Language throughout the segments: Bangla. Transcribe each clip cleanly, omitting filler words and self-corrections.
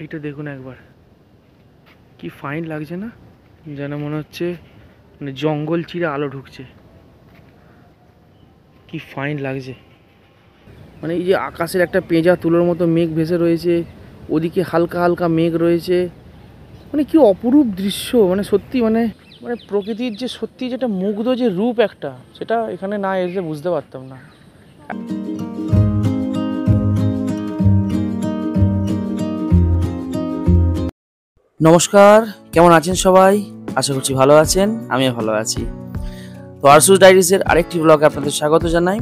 এইটা দেখুন একবার, কি ফাইন লাগছে না? যেন মনে হচ্ছে মানে জঙ্গল চিরে আলো ঢুকছে। কি ফাইন লাগছে। মানে এই যে আকাশের একটা পেঁজা তুলোর মতো মেঘ ভেসে রয়েছে, ওদিকে হালকা হালকা মেঘ রয়েছে, মানে কি অপরূপ দৃশ্য। মানে সত্যি মানে মানে প্রকৃতির যে সত্যি যেটা মুগ্ধ যে রূপ একটা, সেটা এখানে না এসে বুঝতে পারতাম না। নমস্কার, কেমন আছেন সবাই? আশা করছি ভালো আছেন, আমিও ভালো আছি। তো আরসুস ডায়েরিজের আরেকটি ব্লগে আপনাদের স্বাগত জানাই।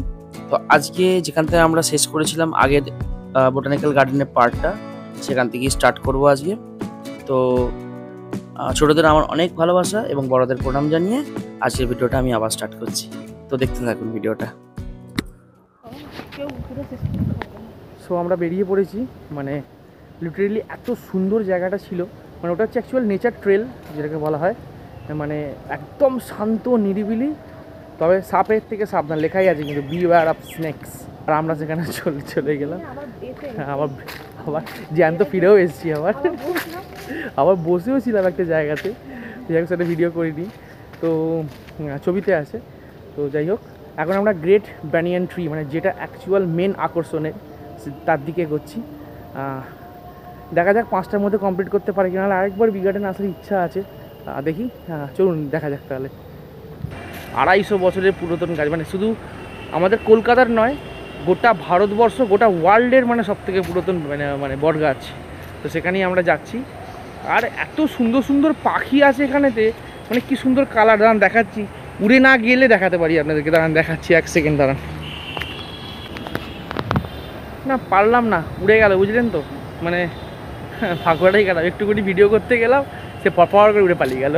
তো আজকে যেখান থেকে আমরা শেষ করেছিলাম আগের বোটানিক্যাল গার্ডেনের পার্টটা, সেখান থেকেই স্টার্ট করব আজকে। তো ছোটদের আমার অনেক ভালোবাসা এবং বড়দের প্রণাম জানিয়ে আজকের ভিডিওটা আমি আবার স্টার্ট করছি। তো দেখতে থাকুন ভিডিওটা। সো আমরা বেরিয়ে পড়েছি। মানে লিটারেলি এত সুন্দর জায়গাটা ছিল। মানে ওটা হচ্ছে অ্যাকচুয়াল নেচার ট্রেল যেটাকে বলা হয়। মানে একদম শান্ত নিরিবিলি, তবে সাপের থেকে সাবধান লেখাই আছে কিন্তু, বিওয়্যার অফ স্নেকস। আর আমরা সেখানে চলে গেলাম। আবার আবার জ্যান্ত ফিরেও এসেছি, আবার বসেও ছিলাম একটা জায়গাতে, জায়গার সাথে ভিডিও করিনি, তো ছবিতে আছে। তো যাই হোক, এখন আমরা গ্রেট ব্যানিয়ান ট্রি, মানে যেটা অ্যাকচুয়াল মেন আকর্ষণের, তার দিকে এগোচ্ছি। দেখা যাক 5টার মধ্যে কমপ্লিট করতে পারি কিনা, নাহলে আরেকবার বি গার্ডেন আসার ইচ্ছা আছে। দেখি, চলুন দেখা যাক তাহলে। 250 বছরের পুরাতন গাছ, মানে শুধু আমাদের কলকাতার নয়, গোটা ভারতবর্ষ, গোটা ওয়ার্ল্ডের মানে সব থেকে পুরাতন মানে বট গাছ। তো সেখানেই আমরা যাচ্ছি। আর এত সুন্দর সুন্দর পাখি আছে এখানেতে, মানে কি সুন্দর কালার। দাঁড়ান দেখাচ্ছি, উড়ে না গেলে দেখাতে পারি আপনাদেরকে। দাঁড়ান দেখাচ্ছি, 1 সেকেন্ড দাঁড়ান। না পারলাম না, উড়ে গেল, বুঝলেন তো। মানে ফাঁকড়াই গেলাম, একটুখানি ভিডিও করতে গেলাম, সে পর করে উড়ে পালিয়ে গেল।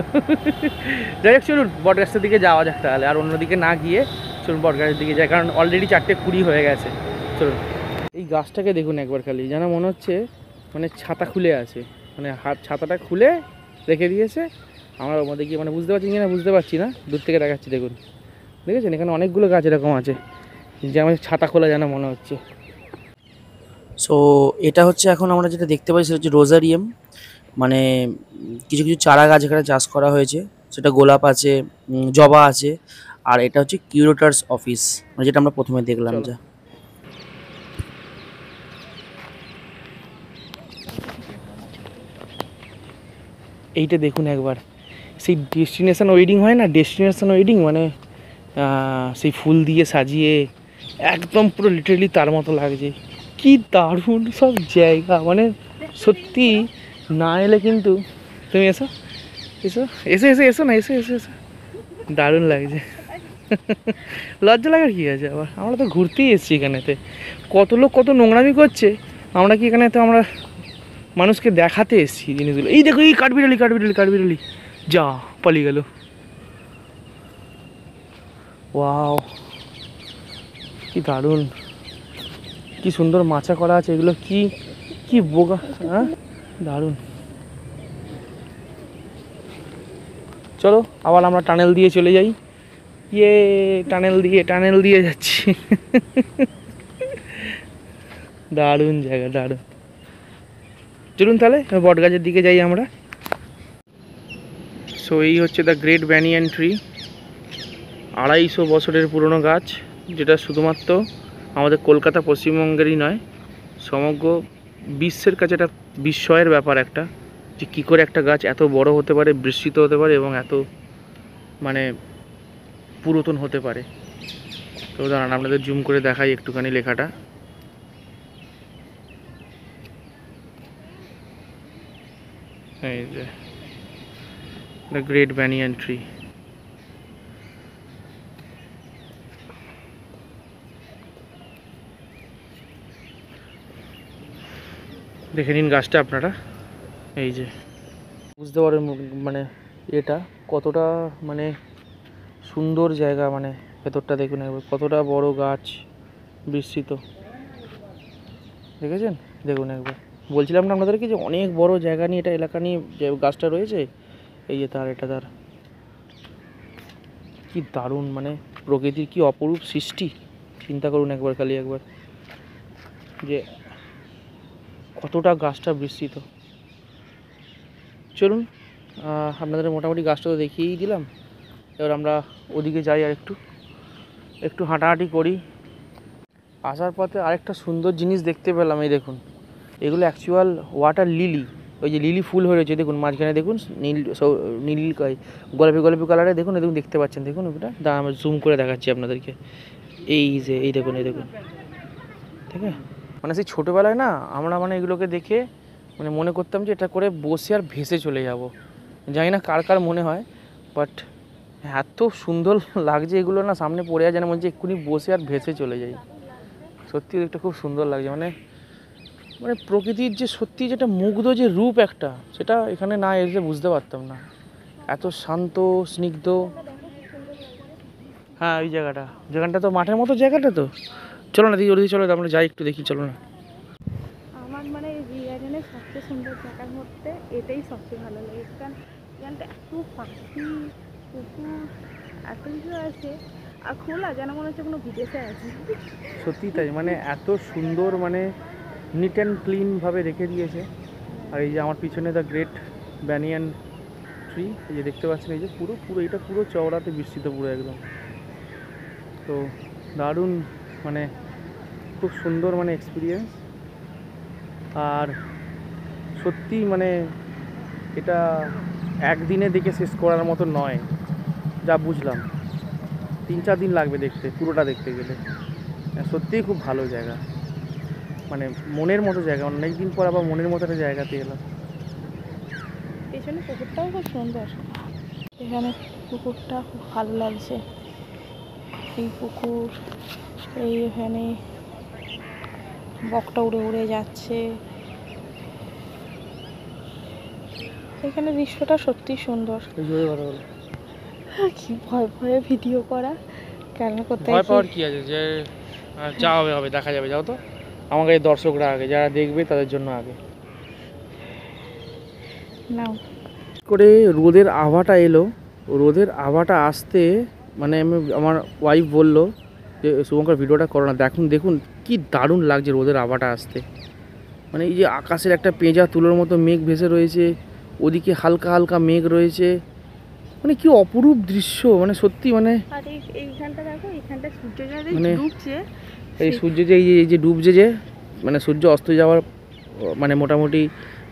যাই হোক, চলুন বট গাছটার দিকে যাওয়া যাক তাহলে, আর অন্যদিকে না গিয়ে চলুন বট গাছের দিকে যাই, কারণ অলরেডি 4:20 হয়ে গেছে। চলুন। এই গাছটাকে দেখুন একবার খালি, যেন মনে হচ্ছে মানে ছাতা খুলে আছে, মানে ছাতাটা খুলে রেখে দিয়েছে। আমরা ওর মধ্যে গিয়ে মানে বুঝতে পারছি কিনা বুঝতে পারছি না, দূর থেকে দেখাচ্ছি দেখুন। দেখেছেন এখানে অনেকগুলো গাছ এরকম আছে, যে আমাদের ছাতা খোলা যেন মনে হচ্ছে। সো এটা হচ্ছে এখন আমরা যেটা দেখতে পাই সেটা হচ্ছে রোজারিয়াম, মানে কিছু কিছু চারা গাছ এখানে চাষ করা হয়েছে। সেটা গোলাপ আছে, জবা আছে, আর এটা হচ্ছে কিউরেটরস অফিস, মানে যেটা আমরা প্রথমে দেখলাম। যা এইটা দেখুন একবার, সেই ডেস্টিনেশন ওয়েডিং হয় না, ডেস্টিনেশন ওয়েডিং মানে সেই ফুল দিয়ে সাজিয়ে একদম পুরো লিটারেলি তার মতো লাগছে। কি দারুণ সব জায়গা, মানে সত্যি না এলে কিন্তু। তুমি এসো এসো এসো এসো এসো না, এসো এসো এসো, দারুণ লাগছে। লজ্জা লাগার কী আছে, আবার আমরা তো ঘুরতেই এসেছি এখানেতে। কত লোক কত নোংরামি করছে, আমরা কি এখানে তো আমরা মানুষকে দেখাতে এসেছি জিনিসগুলো। এই দেখো, এই কাঠবিড়ালি কাঠবিড়ালি কাঠবিড়ালি, যা পালিয়ে গেল। ওয়াও, কি দারুণ, কি সুন্দর মাচা করা আছে এগুলো। কি কি বোগা, হ্যাঁ দারুণ। চলো আবার আমরা টানেল দিয়ে চলে যাই। ইয়ে, টানেল দিয়ে যাচ্ছি। দারুণ জায়গা, দারুণ। চলুন তাহলে বট গাছের দিকে যাই আমরা। সো এই হচ্ছে দ্য গ্রেট ব্যানিয়ান ট্রি, 250 বছরের পুরনো গাছ, যেটা শুধুমাত্র আমাদের কলকাতা পশ্চিমবঙ্গেরই নয়, সমগ্র বিশ্বের কাছে একটা বিস্ময়ের ব্যাপার একটা, যে কী করে একটা গাছ এত বড় হতে পারে, বিস্তৃত হতে পারে এবং এত মানে পুরাতন হতে পারে। তো দাঁড়ান আপনাদের জুম করে দেখাই একটুখানি লেখাটা। এই যে দ্য গ্রেট ব্যানিয়ান ট্রি। দেখে নিন গাছটা আপনারা, এই যে বুঝতে পারেন মানে এটা কতটা মানে সুন্দর জায়গা। মানে ভেতরটা দেখুন একবার, কতটা বড় গাছ বিস্তৃত, দেখেছেন? দেখুন একবার, বলছিলাম না আপনাদেরকে যে অনেক বড় জায়গা নিয়ে, এটা এলাকা নিয়ে যে গাছটা রয়েছে। এই যে তার, এটা তার, কি দারুণ, মানে প্রকৃতির কি অপরূপ সৃষ্টি। চিন্তা করুন একবার খালি একবার, যে কতটা গাছটা বিস্তৃত। চলুন আপনাদের মোটামুটি গাছটা তো দেখিয়েই দিলাম। এবার আমরা ওদিকে যাই আর একটু হাঁটাহাঁটি করি। আসার পথে আরেকটা সুন্দর জিনিস দেখতে পেলাম, এই দেখুন এগুলো অ্যাকচুয়াল ওয়াটার লিলি। ওই যে লিলি ফুল হয়ে রয়েছে দেখুন মাঝখানে, দেখুন নীল নীল গোলাপি গোলাপি কালারে দেখুন, দেখুন দেখতে পাচ্ছেন, দেখুন ওটা দাঁড়া আমি জুম করে দেখাচ্ছি আপনাদেরকে। এই দেখুন ঠিক আছে। মানে সেই ছোটোবেলায় না আমরা মানে এগুলোকে দেখে মানে মনে করতাম যে এটা করে বসে আর ভেসে চলে যাব। জানি না কার কার মনে হয়, বাট এত সুন্দর লাগছে এগুলো না, সামনে পড়ে যায় যেন মনে হচ্ছে এক্ষুনি বসে আর ভেসে চলে যাই। সত্যি দেখতে খুব সুন্দর লাগছে, মানে প্রকৃতির যে সত্যি যেটা মুগ্ধ যে রূপ একটা, সেটা এখানে না এসে বুঝতে পারতাম না। এত শান্ত স্নিগ্ধ। হ্যাঁ ওই যেখানটা তো মাঠের মতো জায়গাটা, তো চলো না দিদি ওদিকে চলো, আমরা যাই একটু দেখি, চলো না। আমার মানে রিয়াজনের সবচেয়ে সুন্দর জায়গার মধ্যে এটাই সবচেয়ে ভালো লাগে, কারণ এখানটা এত পাখি কুকুর এত কিছু আছে, আর খোলা যেন মনে হচ্ছে কোনো বিদেশে আছে। সত্যি তাই, মানে এত সুন্দর, মানে নিট অ্যান্ড ক্লিনভাবে রেখে দিয়েছে। আর এই যে আমার পিছনে দ্য গ্রেট ব্যানিয়ান ট্রি, এই যে দেখতে পাচ্ছেন, এই যে পুরো এটা পুরো চওড়াতে বিস্তৃত পুরো একদম। তো দারুণ, মানে খুব সুন্দর মানে এক্সপিরিয়েন্স। আর সত্যি মানে এটা একদিনে দেখে শেষ করার মতো নয়, যা বুঝলাম 3-4 দিন লাগবে দেখতে, পুরোটা দেখতে গেলে। সত্যিই খুব ভালো জায়গা, মানে মনের মতো জায়গা। অনেক দিন পর আবার মনের মতো একটা জায়গাতে এলাম। পেছনে পুকুরটাও খুব সুন্দর, এখানে পুকুরটা খুব ভালো লাগছে। এই পুকুর, এইখানে বকটা উড়ে উড়ে যাচ্ছে, এখানে দৃশ্যটা সত্যি সুন্দর। কি ভয় ভয়ে ভিডিও করা, কেন কোথায় ভয় পাওয়ার কি আছে, যে যা হবে হবে, দেখা যাবে। যাও তো, আমাকে এই দর্শকরা আগে, যারা দেখবে তাদের জন্য আগে নাও। করে রোদের আভাটা এলো, রোদের আভাটা আসতে মানে আমার ওয়াইফ বললো যে শুভঙ্কর ভিডিওটা করো না। দেখুন কি দারুণ লাগছে রোদের আভাটা আসতে। মানে এই যে আকাশের একটা পেঁজা তুলোর মতো মেঘ ভেসে রয়েছে, ওদিকে হালকা হালকা মেঘ রয়েছে, মানে কি অপরূপ দৃশ্য, মানে সত্যি। মানে এইখানটা দেখো, এইখানটা সূর্য মানে ডুবছে, এই সূর্য যে এই যে ডুবছে, যে মানে সূর্য অস্ত যাওয়ার মানে মোটামুটি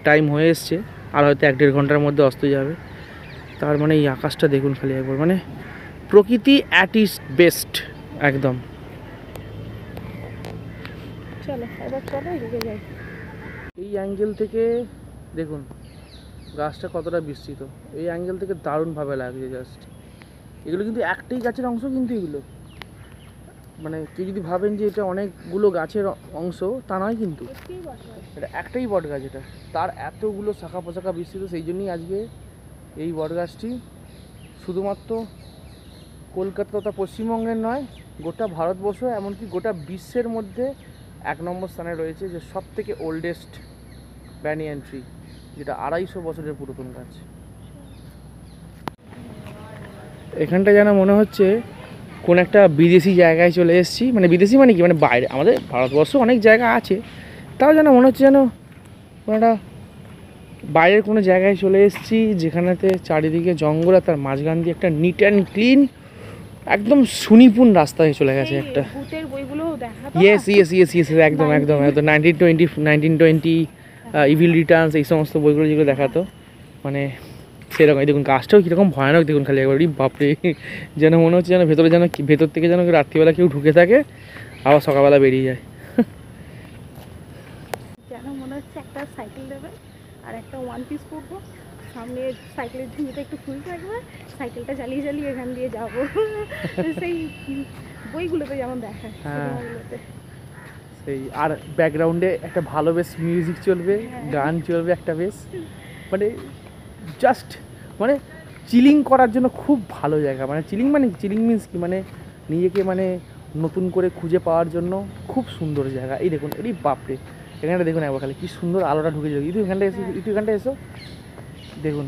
টাইম হয়ে এসছে, আর হয়তো 1-1.5 ঘন্টার মধ্যে অস্ত যাবে। তার মানে এই আকাশটা দেখুন খালি একবার, মানে প্রকৃতি অ্যাট ইস বেস্ট একদম। চলো এবার চলো এদিকে যাই। এই অ্যাঙ্গেল থেকে দেখুন গাছটা কতটা বিস্তৃত, এই অ্যাঙ্গেল থেকে দারুণভাবে লাগছে জাস্ট। এগুলো কিন্তু একটাই গাছের অংশ, কিন্তু এগুলো মানে কেউ যদি ভাবেন যে এটা অনেকগুলো গাছের অংশ, তা নয়, কিন্তু এটা একটাই বট গাছ, এটা তার এতগুলো শাখা পোশাখা বিস্তৃত। সেই জন্যই আজকে এই বট গাছটি শুধুমাত্র কলকাতা তথা পশ্চিমবঙ্গের নয়, গোটা ভারতবর্ষ, এমনকি গোটা বিশ্বের মধ্যে 1 নম্বর স্থানে রয়েছে, যে সব থেকে ওল্ডেস্ট ব্যানিয়ান ট্রি, যেটা 250 বছরের পুরাতন গাছ। এখানটা যেন মনে হচ্ছে কোন একটা বিদেশি জায়গায় চলে এসেছি, মানে বিদেশি মানে কি, মানে বাইরে, আমাদের ভারতবর্ষ অনেক জায়গা আছে, তাও যেন মনে হচ্ছে যেন একটা বাইরের কোনো জায়গায় চলে এসেছি, যেখানেতে চারিদিকে জঙ্গল, আর তার মাঝখান দিয়ে একটা নিট অ্যান্ড ক্লিন একদম সুনিপুণ রাস্তায় চলে গেছে একটা। ভূতের বইগুলো দেখা, ইয়েস একদম 1920 ইভিল রিটার্নস, এই সমস্ত বইগুলো যেগুলো দেখাতো, মানে সেরকম। এই দেখুন গাছটাও কীরকম ভয়ানক, দেখুন খালি একবার, বাপরে, যেন মনে হচ্ছে যেন ভেতর থেকে যেন রাত্রিবেলা কেউ ঢুকে থাকে, আবার সকালবেলা বেরিয়ে যায়। যেন মনে হচ্ছে একটা সাইকেল দেবে আর একটা 1 পিস পরবো, সামনে সাইকেলের ঝুঁকিতে একটু ফুল থাকবে, সাইকেলটা চালিয়ে চালিয়ে এখান দিয়ে যাবো। সেই বইগুলোতে যেমন দেখায়, সিনেমাগুলোতে। সেই আর ব্যাকগ্রাউন্ডে একটা ভালো বেশ মিউজিক চলবে, গান চলবে একটা বেশ, মানে জাস্ট মানে চিলিং করার জন্য খুব ভালো জায়গা। মানে চিলিং মিন্স কি, মানে নিজেকে মানে নতুন করে খুঁজে পাওয়ার জন্য খুব সুন্দর জায়গা। এই দেখুন, এই বাপরে, এখানটা দেখুন একবার খালি কি সুন্দর আলোটা ঢুকে যাবে। এখানটা এসো দেখুন,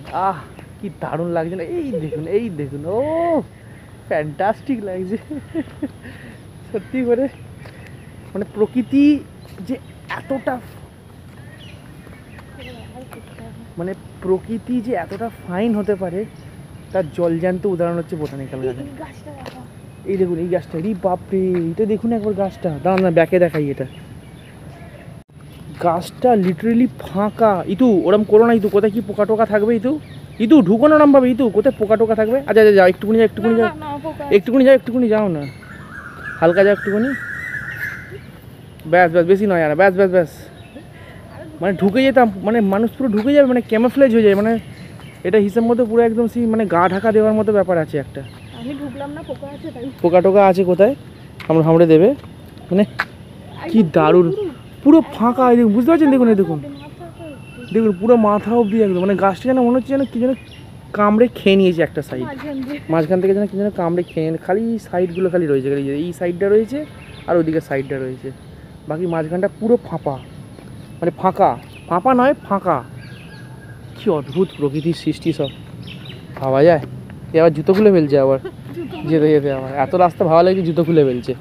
কি দারুণ লাগছে না, এই দেখুন ও ফ্যান্টাস্টিক লাগছে সত্যি করে। মানে প্রকৃতি যে এতটা মানে প্রকৃতি যে এতটা ফাইন হতে পারে তার জলজ্যান্ত উদাহরণ হচ্ছে বোটানিক্যাল গার্ডেন। এই দেখুন এই গাছটা, এই বাপরে, এটা দেখুন একবার গাছটা, দাঁড়ান না ব্যাকে দেখাই। এটা গাছটা লিটারেলি ফাঁকা। ইতু ওরম করো না ইতু, কোথায় কি পোকা টোকা থাকবে ইতু, ইতু ঢুকো না ওরম ভাবে, ইতু কোথায় পোকা টোকা থাকবে। আচ্ছা আচ্ছা যাও, একটুকুনি যাও, একটুকুনি যাও, একটুকুনি যাও না, হালকা যাও একটুকুনি, ব্যাস ব্যাস, বেশি নয় আর, ব্যাস ব্যাস ব্যাস। মানে ঢুকে যেতাম, মানে মানুষ পুরো ঢুকে যাবে, মানে ক্যামোফ্লেজ হয়ে যায়, মানে এটা হিসেব মতো পুরো একদম সেই মানে গা ঢাকা দেওয়ার মতো ব্যাপার আছে একটা। আমি ঢুকলাম না, পোকা আছে তাই। পোকা টোকা আছে কোথায়, আমরা হামড়ে দেবে, মানে কি দারুণ, পুরো ফাঁকা। এই দেখুন, বুঝতে পারছেন, দেখুন এই দেখুন, দেখুন পুরো মাথা অবধি একদম, মানে গাছটা যেন মনে হচ্ছে যেন কি যেন কামড়ে খেয়ে নিয়েছে একটা সাইড, মাঝখান থেকে যেন কি যেন কামড়ে খেয়ে, খালি সাইডগুলো খালি রয়েছে, খালি এই সাইডটা রয়েছে আর ওইদিকে সাইডটা রয়েছে, বাকি মাঝখানটা পুরো ফাঁপা, মানে ফাঁকা, ফাঁপা নয় ফাঁকা। কি অদ্ভুত প্রকৃতির সৃষ্টি সব, ভাবা যায়। এ আবার জুতো খুলে ফেলছে আবার যেতে যেতে, আমার এত রাস্তা ভালো লাগে, জুতো খুলে ফেলছে,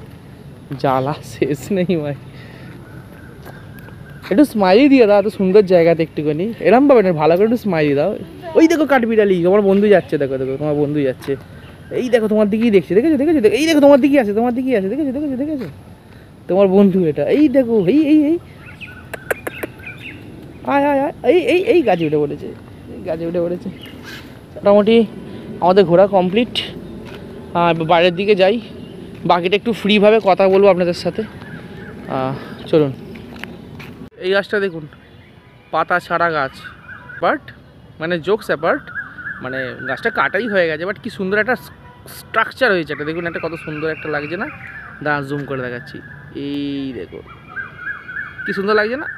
জ্বালা শেষ নেই ভাই। একটু স্মাইলি দিয়ে দাও, এত সুন্দর জায়গাতে একটুখানি এরম পাবে না, ভালো করে একটু স্মাইলি দাও। ওই দেখো কাঠবিড়ালি, তোমার বন্ধু যাচ্ছে, দেখো দেখো তোমার বন্ধু যাচ্ছে, এই দেখো তোমার দিকেই দেখছে, দেখেছো দেখেছো, এই দেখো তোমার দিকেই আছে, তোমার দিকেই আছে, দেখেছো দেখেছো দেখেছো, তোমার বন্ধু এটা, এই দেখো, এই এই এই আয় আয় আয়, এই এই এই গাছে উঠে পড়েছে, এই গাছে উঠে পড়েছে। মোটামুটি আমাদের ঘোরা কমপ্লিট, বাইরের দিকে যাই, বাকিটা একটু ফ্রিভাবে কথা বলবো আপনাদের সাথে, চলুন। এই গাছটা দেখুন, পাতা ছাড়া গাছ, বাট মানে জোকস অ্যাপার্ট, মানে গাছটা কাটাই হয়ে গেছে, বাট কি সুন্দর একটা স্ট্রাকচার হয়েছে একটা, দেখুন একটা কত সুন্দর একটা লাগছে না, দাঁড়া জুম করে দেখাচ্ছি, এই দেখুন কি সুন্দর লাগছে না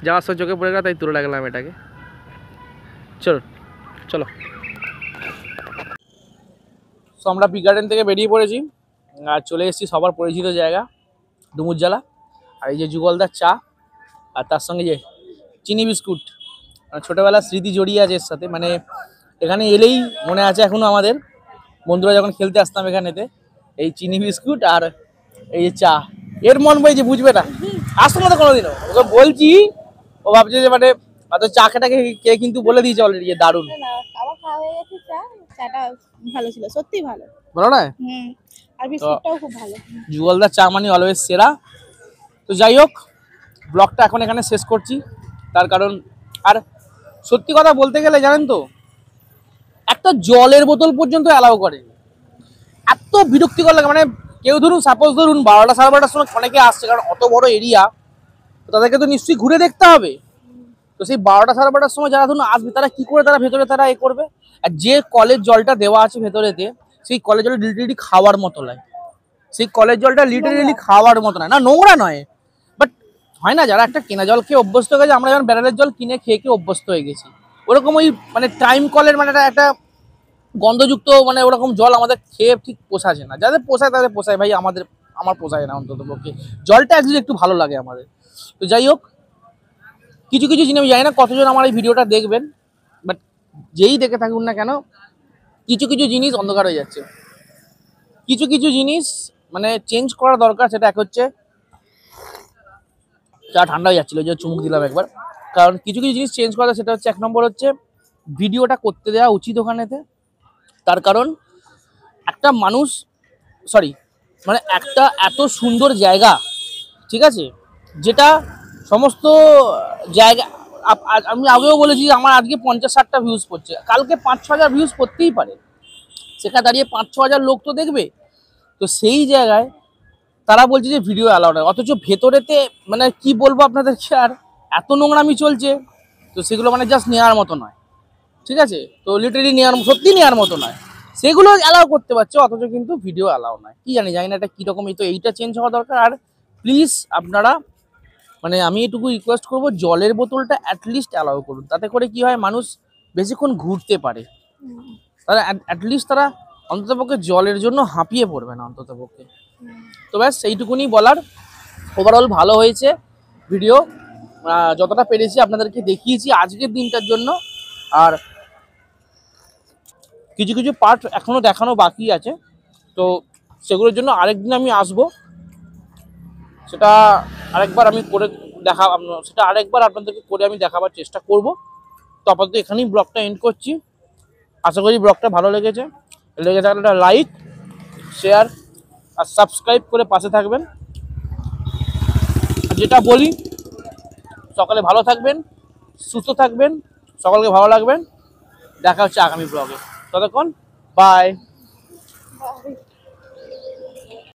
যাওয়ার সময় চোখে পড়ে গেল, তাই তুলে রাখলাম এটাকে। চলো চলো, সো আমরা পি গার্ডেন থেকে বেরিয়ে পড়েছি আর চলে এসেছি সবার পরিচিত জায়গা ডুমুরজলা, আর এই যে যুগলদার চা, আর তার সঙ্গে যে চিনি বিস্কুট, ছোটোবেলার স্মৃতি জড়িয়ে আছে এর সাথে, মানে এখানে এলেই মনে আছে এখনও আমাদের বন্ধুরা যখন খেলতে আসতাম এখানেতে, এই চিনি বিস্কুট আর এই যে চা, এর মন বইছে বুঝবে না, আসতো না তো কোনোদিনও, ওকে বলছি ও ভাবছে যে মানে অত চা খেটাকে কে কিন্তু বলে দিয়েছে অলরেডি যে দারুণ। খাওয়া হয়ে গেছে, চাটা ভালো ছিল, সত্যি ভালো, বলো না, আর বিস্কুটটাও খুব ভালো। যুগলদার চা মানে অলওয়েজ সেরা। তো যাই হোক, ব্লগটা এখন এখানে শেষ করছি, তার কারণ আর সত্যি কথা বলতে গেলে জানেন তো, একটা জলের বোতল পর্যন্ত অ্যালাউ করে, এত বিরক্তিকর লাগে। মানে কেউ ধরুন সাপোজ ধরুন 12টা 12:30টার সময় অনেকে আসছে, কারণ অত বড় এরিয়া, তো তাদেরকে তো নিশ্চয়ই ঘুরে দেখতে হবে, তো সেই 12টা 12:30টার সময় যারা ধরুন আসবে, তারা কি করে তারা ভেতরে তারা এ করবে। আর যে কলের জলটা দেওয়া আছে ভেতরেতে, সেই কলের জলটা লিটারেলি খাওয়ার মতো লাগে, সেই কলের জলটা লিটারেলি খাওয়ার মতো নয়, না নোংরা নয়, বাট হয় না যারা একটা কেনা জল খেয়ে অভ্যস্ত হয়ে গেছে, আমরা যেমন ব্যারেলের জল কিনে খেয়ে খেয়ে অভ্যস্ত হয়ে গেছি, ওরকম ওই মানে টাইম কলের মানে একটা গন্ধযুক্ত মানে ওরকম জল আমাদের খেয়ে ঠিক পোষাছে না, যাদের পোষায় তাদের পোষায় ভাই, আমার পোষায় না অন্তত পক্ষে, জলটা অ্যাকচুয়ালি একটু ভালো লাগে আমাদের। তো যাই হোক, কিছু কিছু জিনিস আমি জানি না কতজন আমার এই ভিডিওটা দেখবেন, বাট যেই দেখে থাকুন না কেন, কিছু কিছু জিনিস অন্ধকার হয়ে যাচ্ছে, কিছু কিছু জিনিস মানে চেঞ্জ করা দরকার। সেটা এক হচ্ছে চা ঠান্ডা হয়ে যাচ্ছিলো, যে চুমুক দিলাম একবার, কারণ কিছু কিছু জিনিস চেঞ্জ করা, সেটা হচ্ছে এক নম্বর হচ্ছে ভিডিওটা করতে দেওয়া উচিত ওখানেতে, তার কারণ একটা মানুষ মানে একটা এত সুন্দর জায়গা, ঠিক আছে, যেটা সমস্ত জায়গা, আমি আগেও বলেছি আমার আজকে 50-60টা ভিউজ পড়ছে, কালকে 5-6 হাজার ভিউজ পড়তেই পারে, সেখানে দাঁড়িয়ে 5-6 হাজার লোক তো দেখবে, তো সেই জায়গায় তারা বলছে যে ভিডিও অ্যালাউড হয়, অথচ ভেতরেতে মানে কি বলবো আপনাদেরকে, আর এত নোংরামি চলছে, তো সেগুলো মানে জাস্ট নেওয়ার মতো নয়, ঠিক আছে, তো লিটারেলি সত্যি নেওয়ার মতো নয়, সেগুলো অ্যালাউ করতে পারছে, অথচ কিন্তু ভিডিও অ্যালাউ নয়, কি জানি না এটা কীরকম, তো এইটা চেঞ্জ হওয়া দরকার। আর প্লিজ আপনারা মানে আমি এটুকু রিকোয়েস্ট করবো, জলের বোতলটা অ্যাটলিস্ট অ্যালাউ করুন, তাতে করে কি হয় মানুষ বেশিক্ষণ ঘুরতে পারে, তারা অ্যাটলিস্ট তারা অন্ততপক্ষে জলের জন্য হাঁপিয়ে পড়বে না অন্ততপক্ষে। তো ব্যাস সেইটুকুনি বলার, ওভারঅল ভালো হয়েছে ভিডিও, যতটা পেরেছি আপনাদেরকে দেখিয়েছি আজকের দিনটার জন্য, আর কিছু কিছু পার্ট এখনও দেখানো বাকি আছে, তো সেগুলোর জন্য আরেকদিন আমি আসবো, সেটা আরেকবার আমি করে সেটা আরেকবার আপনাদেরকে করে আমি দেখাবার চেষ্টা করব। তো আপাতত এখানেই ব্লগটা এন্ড করছি। আশা করি ব্লগটা ভালো লেগে থাকলে একটা লাইক, শেয়ার আর সাবস্ক্রাইব করে পাশে থাকবেন। আর যেটা বলি, সকালে ভালো থাকবেন, সুস্থ থাকবেন, সকলকে ভালো লাগবেন। দেখা হচ্ছে আগামী ব্লগে। ততক্ষণ বাই।